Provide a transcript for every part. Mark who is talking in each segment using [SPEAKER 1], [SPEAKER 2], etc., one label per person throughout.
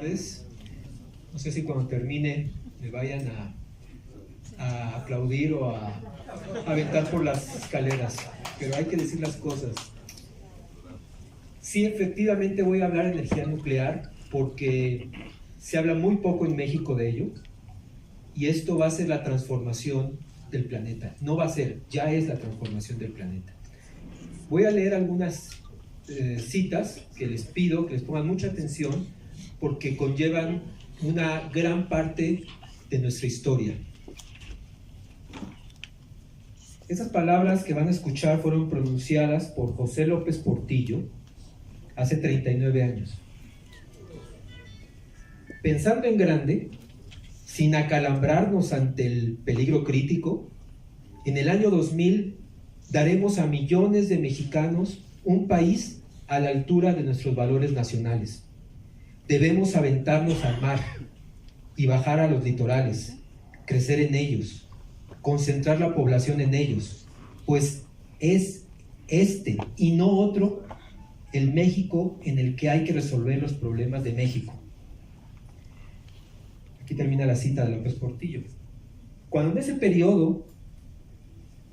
[SPEAKER 1] tardes. No sé si cuando termine me vayan a aplaudir o a aventar por las escaleras, pero hay que decir las cosas. Sí, efectivamente voy a hablar de energía nuclear porque se habla muy poco en México de ello, y esto va a ser la transformación del planeta. No va a ser, ya es la transformación del planeta. Voy a leer algunas citas que les pido que les pongan mucha atención porque conllevan una gran parte de nuestra historia. Esas palabras que van a escuchar fueron pronunciadas por José López Portillo hace 39 años. Pensando en grande, sin acalambrarnos ante el peligro crítico, en el año 2000 daremos a millones de mexicanos un país a la altura de nuestros valores nacionales. Debemos aventarnos al mar y bajar a los litorales, crecer en ellos, concentrar la población en ellos, pues es este y no otro el México en el que hay que resolver los problemas de México. Aquí termina la cita de López Portillo. Cuando en ese periodo,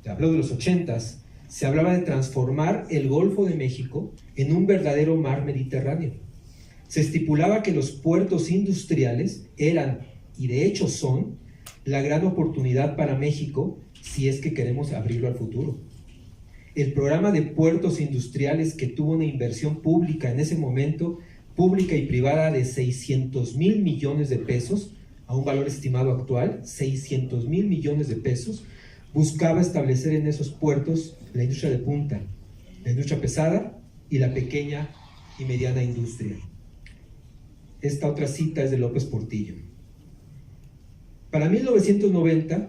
[SPEAKER 1] te hablo de los 80s, se hablaba de transformar el Golfo de México en un verdadero mar Mediterráneo. Se estipulaba que los puertos industriales eran, y de hecho son, la gran oportunidad para México si es que queremos abrirlo al futuro. El programa de puertos industriales, que tuvo una inversión pública en ese momento, pública y privada, de 600,000 millones de pesos, a un valor estimado actual, 600,000 millones de pesos, buscaba establecer en esos puertos la industria de punta, la industria pesada y la pequeña y mediana industria. Esta otra cita es de López Portillo. Para 1990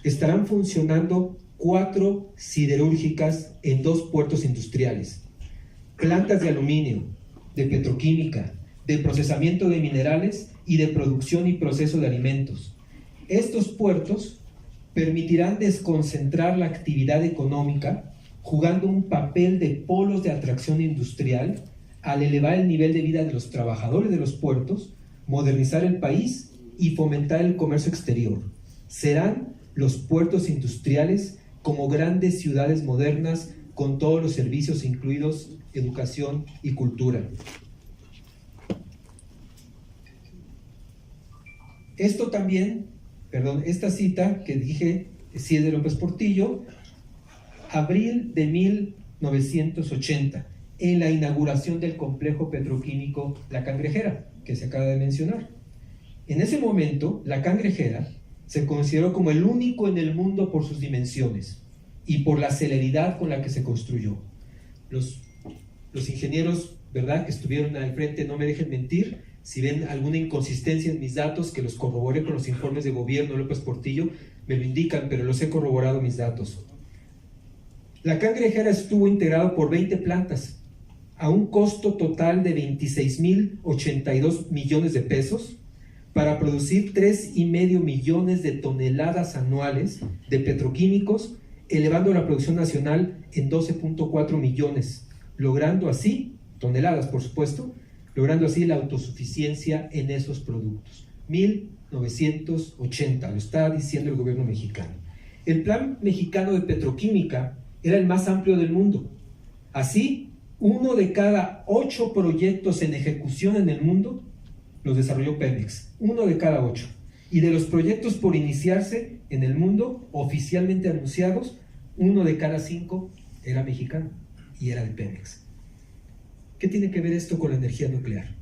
[SPEAKER 1] estarán funcionando 4 siderúrgicas en 2 puertos industriales, plantas de aluminio, de petroquímica, de procesamiento de minerales y de producción y proceso de alimentos. Estos puertos permitirán desconcentrar la actividad económica, jugando un papel de polos de atracción industrial al elevar el nivel de vida de los trabajadores de los puertos, modernizar el país y fomentar el comercio exterior. Serán los puertos industriales como grandes ciudades modernas con todos los servicios incluidos educación y cultura. Esta cita que dije, sí es de López Portillo, abril de 1980, en la inauguración del complejo petroquímico La Cangrejera, que se acaba de mencionar. En ese momento, La Cangrejera se consideró como el único en el mundo por sus dimensiones y por la celeridad con la que se construyó. Los ingenieros, ¿verdad?, que estuvieron al frente, no me dejen mentir. Si ven alguna inconsistencia en mis datos, que los corroboré con los informes de gobierno de López Portillo, me lo indican, pero los he corroborado mis datos. La Cangrejera estuvo integrado por 20 plantas, a un costo total de 26,082 millones de pesos, para producir 3,5 millones de toneladas anuales de petroquímicos, elevando la producción nacional en 12,4 millones, logrando así, toneladas por supuesto, logrando así la autosuficiencia en esos productos. 1980, lo está diciendo el gobierno mexicano. El plan mexicano de petroquímica era el más amplio del mundo. Así, 1 de cada 8 proyectos en ejecución en el mundo los desarrolló Pemex, 1 de cada 8. Y de los proyectos por iniciarse en el mundo, oficialmente anunciados, 1 de cada 5 era mexicano y era de Pemex. ¿Qué tiene que ver esto con la energía nuclear?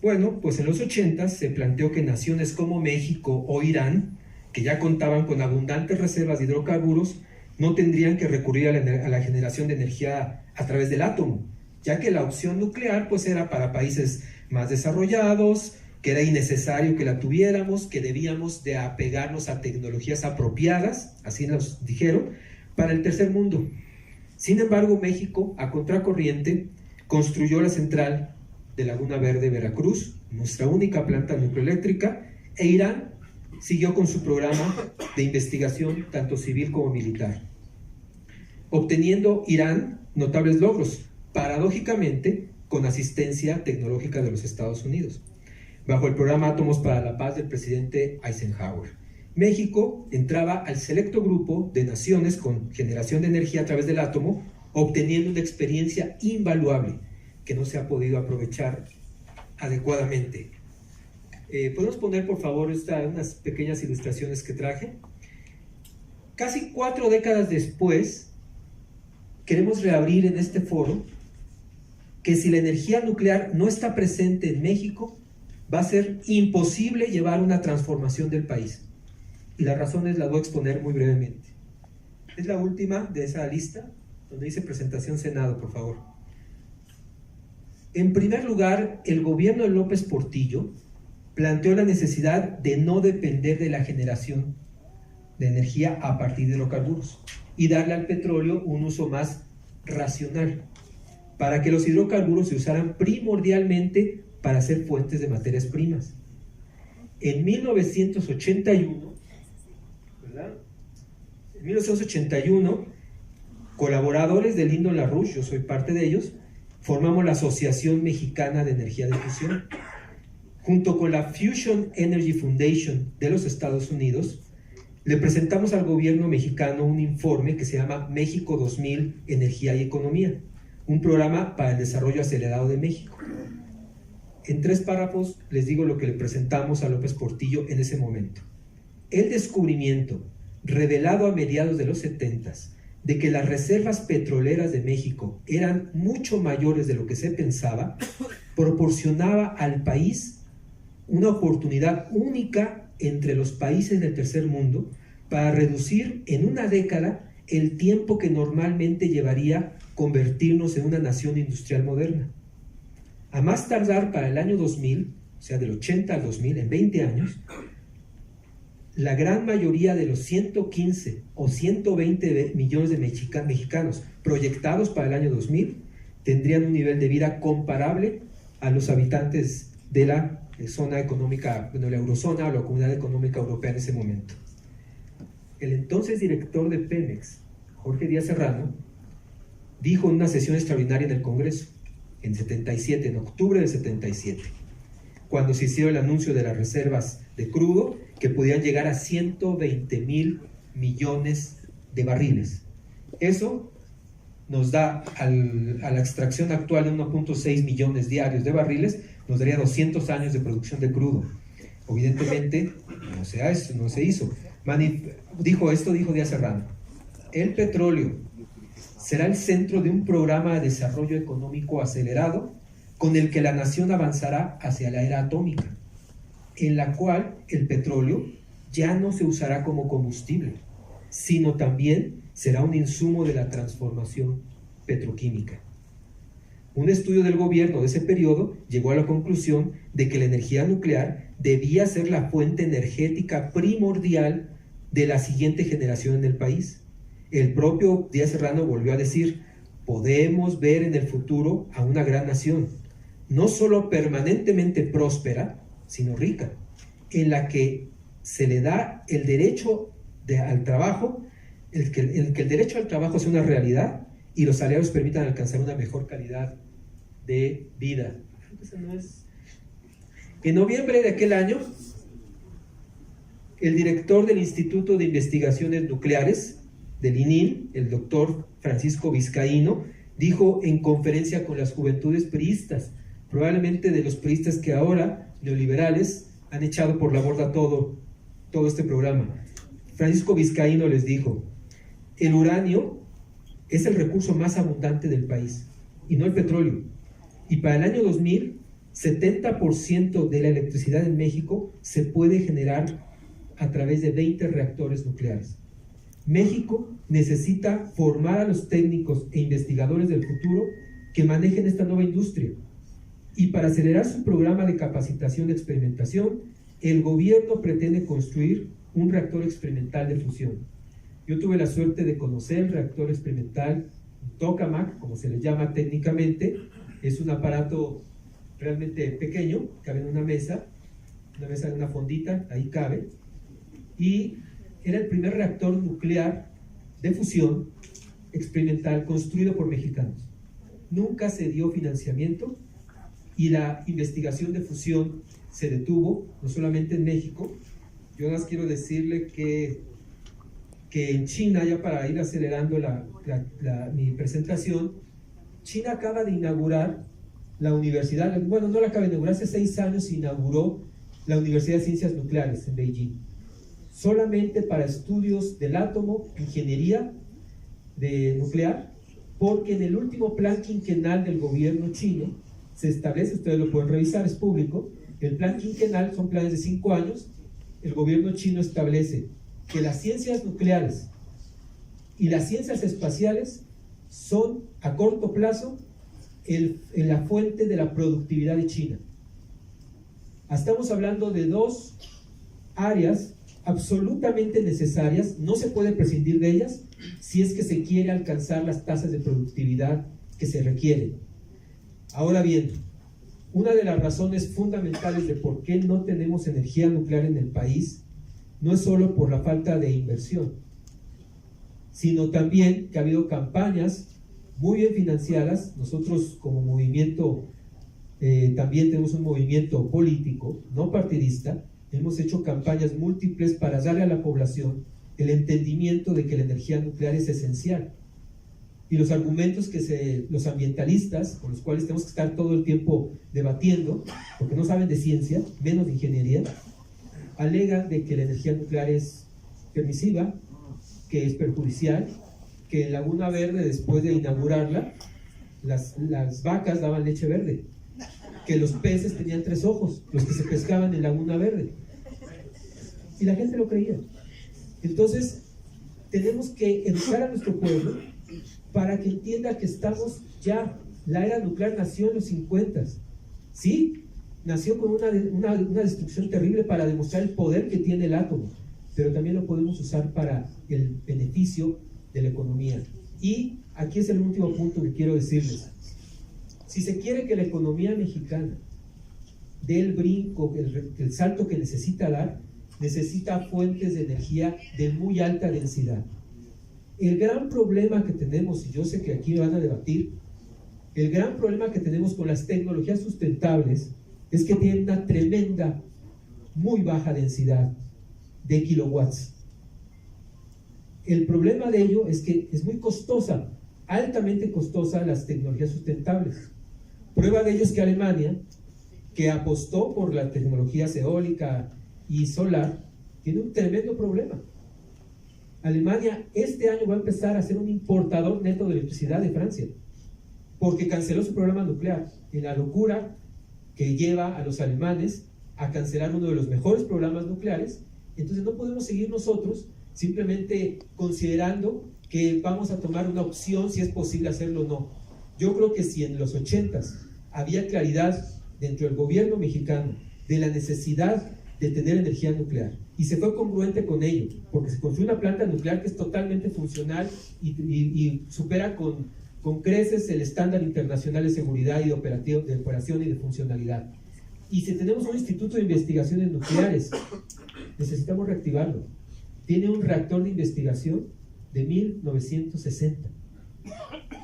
[SPEAKER 1] Bueno, pues en los 80 se planteó que naciones como México o Irán, que ya contaban con abundantes reservas de hidrocarburos, no tendrían que recurrir a la generación de energía a través del átomo, ya que la opción nuclear pues era para países más desarrollados, que era innecesario que la tuviéramos, que debíamos de apegarnos a tecnologías apropiadas, así nos dijeron, para el tercer mundo. Sin embargo, México, a contracorriente, construyó la central de Laguna Verde, Veracruz, nuestra única planta nucleoeléctrica, e Irán siguió con su programa de investigación tanto civil como militar, obteniendo Irán notables logros, paradójicamente con asistencia tecnológica de los Estados Unidos. bajo el programa Átomos para la Paz del presidente Eisenhower. México entraba al selecto grupo de naciones con generación de energía a través del átomo, obteniendo una experiencia invaluable que no se ha podido aprovechar adecuadamente. ¿Podemos poner, por favor, unas pequeñas ilustraciones que traje? Casi 4 décadas después, queremos reabrir en este foro que si la energía nuclear no está presente en México, va a ser imposible llevar una transformación del país. Y las razones las voy a exponer muy brevemente. Es la última de esa lista, donde dice presentación Senado, por favor. En primer lugar, el gobierno de López Portillo planteó la necesidad de no depender de la generación de energía a partir de hidrocarburos y darle al petróleo un uso más racional, para que los hidrocarburos se usaran primordialmente para hacer fuentes de materias primas. En 1981, ¿verdad? En 1981, colaboradores de Lyndon LaRouche, yo soy parte de ellos, formamos la Asociación Mexicana de Energía de Fusión. Junto con la Fusion Energy Foundation de los Estados Unidos, le presentamos al gobierno mexicano un informe que se llama México 2000, Energía y Economía, un programa para el desarrollo acelerado de México. En 3 párrafos les digo lo que le presentamos a López Portillo en ese momento. El descubrimiento, revelado a mediados de los 70s, de que las reservas petroleras de México eran mucho mayores de lo que se pensaba, proporcionaba al país una oportunidad única entre los países del tercer mundo para reducir en una década el tiempo que normalmente llevaría convertirnos en una nación industrial moderna. A más tardar para el año 2000, o sea, del 80 al 2000, en 20 años, la gran mayoría de los 115 o 120 millones de mexicanos proyectados para el año 2000 tendrían un nivel de vida comparable a los habitantes de la zona económica, bueno, la eurozona o la Comunidad Económica Europea en ese momento. El entonces director de Pemex, Jorge Díaz Serrano, dijo en una sesión extraordinaria en el Congreso, en octubre del 77, cuando se hizo el anuncio de las reservas de crudo, que podían llegar a 120,000 millones de barriles. Eso nos da, a la extracción actual de 1.6 millones diarios de barriles, nos daría 200 años de producción de crudo. Evidentemente, no se hizo. Dijo Díaz Serrano: el petróleo será el centro de un programa de desarrollo económico acelerado con el que la nación avanzará hacia la era atómica, en la cual el petróleo ya no se usará como combustible, sino también será un insumo de la transformación petroquímica. Un estudio del gobierno de ese periodo llegó a la conclusión de que la energía nuclear debía ser la fuente energética primordial de la siguiente generación en el país. El propio Díaz Serrano volvió a decir: podemos ver en el futuro a una gran nación, no solo permanentemente próspera, sino rica, en la que se le da el derecho al trabajo, el que el derecho al trabajo sea una realidad y los salarios permitan alcanzar una mejor calidad de vida. En noviembre de aquel año, el director del Instituto de Investigaciones Nucleares, del ININ, el doctor Francisco Vizcaíno, dijo en conferencia con las juventudes priistas, probablemente de los priistas que ahora, neoliberales, han echado por la borda todo este programa. Francisco Vizcaíno les dijo: el uranio es el recurso más abundante del país, y no el petróleo. Y para el año 2000, 70% de la electricidad en México se puede generar a través de 20 reactores nucleares. México necesita formar a los técnicos e investigadores del futuro que manejen esta nueva industria. Y para acelerar su programa de capacitación y experimentación, el gobierno pretende construir un reactor experimental de fusión. Yo tuve la suerte de conocer el reactor experimental Tokamak, como se le llama técnicamente. Es un aparato realmente pequeño, cabe en una mesa de una fondita, ahí cabe, y era el primer reactor nuclear de fusión experimental construido por mexicanos. Nunca se dio financiamiento y la investigación de fusión se detuvo, no solamente en México. Yo nada más quiero decirle que en China, ya para ir acelerando mi presentación, China acaba de inaugurar la universidad, bueno, no la acaba de inaugurar, hace 6 años se inauguró la Universidad de Ciencias Nucleares en Beijing, solamente para estudios del átomo, ingeniería nuclear, porque en el último plan quinquenal del gobierno chino se establece, ustedes lo pueden revisar, es público, el plan quinquenal son planes de 5 años, el gobierno chino establece que las ciencias nucleares y las ciencias espaciales son a corto plazo la fuente de la productividad de China. Estamos hablando de 2 áreas absolutamente necesarias, no se puede prescindir de ellas si es que se quiere alcanzar las tasas de productividad que se requieren. Ahora bien, una de las razones fundamentales de por qué no tenemos energía nuclear en el país no es solo por la falta de inversión, sino también que ha habido campañas muy bien financiadas. Nosotros como movimiento también tenemos un movimiento político, no partidista. Hemos hecho campañas múltiples para darle a la población el entendimiento de que la energía nuclear es esencial. Y los argumentos que los ambientalistas, con los cuales tenemos que estar todo el tiempo debatiendo, porque no saben de ciencia, menos de ingeniería, alegan de que la energía nuclear es permisiva, que es perjudicial, que en Laguna Verde, después de inaugurarla, las vacas daban leche verde, que los peces tenían 3 ojos, los que se pescaban en Laguna Verde. Y la gente lo creía. Entonces, tenemos que educar a nuestro pueblo para que entienda que estamos ya, la era nuclear nació en los 50s, ¿sí? Nació con una destrucción terrible para demostrar el poder que tiene el átomo, pero también lo podemos usar para el beneficio de la economía. Y aquí es el último punto que quiero decirles. Si se quiere que la economía mexicana dé el brinco, el salto que necesita dar, necesita fuentes de energía de muy alta densidad. El gran problema que tenemos, y yo sé que aquí van a debatir, el gran problema que tenemos con las tecnologías sustentables es que tienen una tremenda, muy baja densidad de kilowatts. El problema de ello es que es muy costosa, altamente costosa las tecnologías sustentables. Prueba de ello es que Alemania, que apostó por la tecnología eólica y solar, tiene un tremendo problema. Alemania este año va a empezar a ser un importador neto de electricidad de Francia, porque canceló su programa nuclear, en la locura que lleva a los alemanes a cancelar uno de los mejores programas nucleares. Entonces no podemos seguir nosotros simplemente considerando que vamos a tomar una opción si es posible hacerlo o no. Yo creo que si en los 80s había claridad dentro del gobierno mexicano de la necesidad de tener energía nuclear, y se fue congruente con ello, porque se construyó una planta nuclear que es totalmente funcional y supera con creces el estándar internacional de seguridad y de operación y de funcionalidad. Y si tenemos un instituto de investigaciones nucleares, necesitamos reactivarlo. Tiene un reactor de investigación de 1960.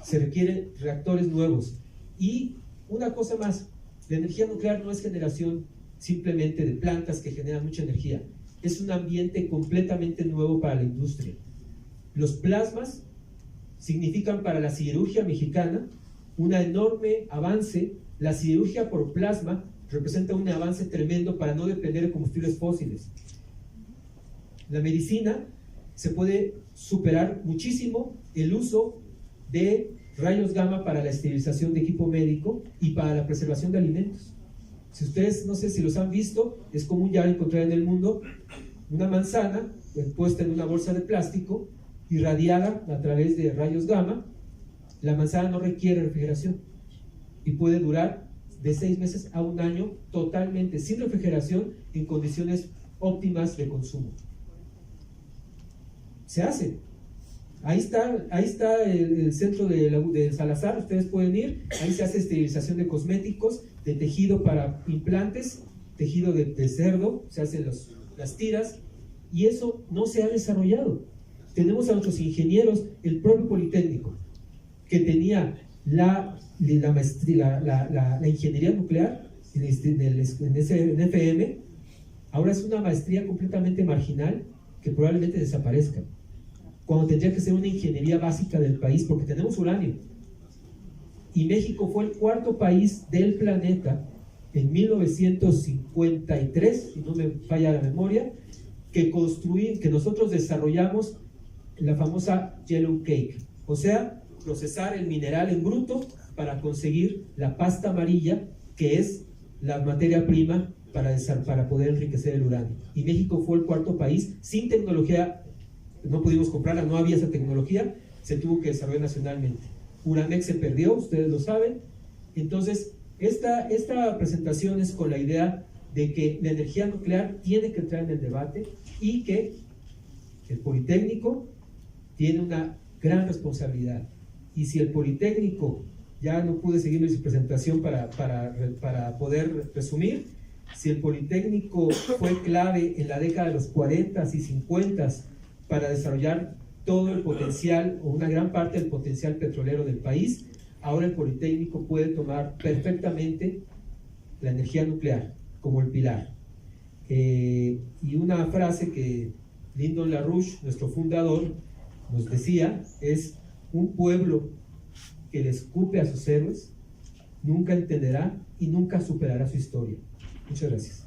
[SPEAKER 1] Se requieren reactores nuevos. Y una cosa más, la energía nuclear no es generación simplemente de plantas que generan mucha energía. Es un ambiente completamente nuevo para la industria. Los plasmas significan para la siderurgia mexicana un enorme avance. La siderurgia por plasma representa un avance tremendo para no depender de combustibles fósiles. La medicina se puede superar muchísimo el uso de rayos gamma para la esterilización de equipo médico y para la preservación de alimentos. Si ustedes, no sé si los han visto, es común ya encontrar en el mundo una manzana puesta en una bolsa de plástico irradiada a través de rayos gamma. La manzana no requiere refrigeración y puede durar de 6 meses a 1 año totalmente sin refrigeración en condiciones óptimas de consumo. Se hace. Ahí está el centro de Salazar, ustedes pueden ir, ahí se hace esterilización de cosméticos, de tejido para implantes, tejido de cerdo, se hacen las tiras, y eso no se ha desarrollado. Tenemos a nuestros ingenieros, el propio Politécnico, que tenía la ingeniería nuclear, en FM, ahora es una maestría completamente marginal que probablemente desaparezca, cuando tendría que ser una ingeniería básica del país, porque tenemos uranio. Y México fue el cuarto país del planeta en 1953, si no me falla la memoria, que nosotros desarrollamos la famosa Yellow Cake, o sea, procesar el mineral en bruto para conseguir la pasta amarilla, que es la materia prima para poder enriquecer el uranio. Y México fue el cuarto país sin tecnología, no pudimos comprarla, no había esa tecnología, se tuvo que desarrollar nacionalmente. Uramex se perdió, ustedes lo saben. Entonces, esta presentación es con la idea de que la energía nuclear tiene que entrar en el debate y que el Politécnico tiene una gran responsabilidad. Y si el Politécnico, ya no pude seguir mi presentación para poder resumir, si el Politécnico fue clave en la década de los 40s y 50s para desarrollar todo el potencial o una gran parte del potencial petrolero del país, ahora el Politécnico puede tomar perfectamente la energía nuclear como el pilar. Y una frase que Lyndon LaRouche, nuestro fundador, nos decía es: un pueblo que le escupe a sus héroes nunca entenderá y nunca superará su historia. Muchas gracias.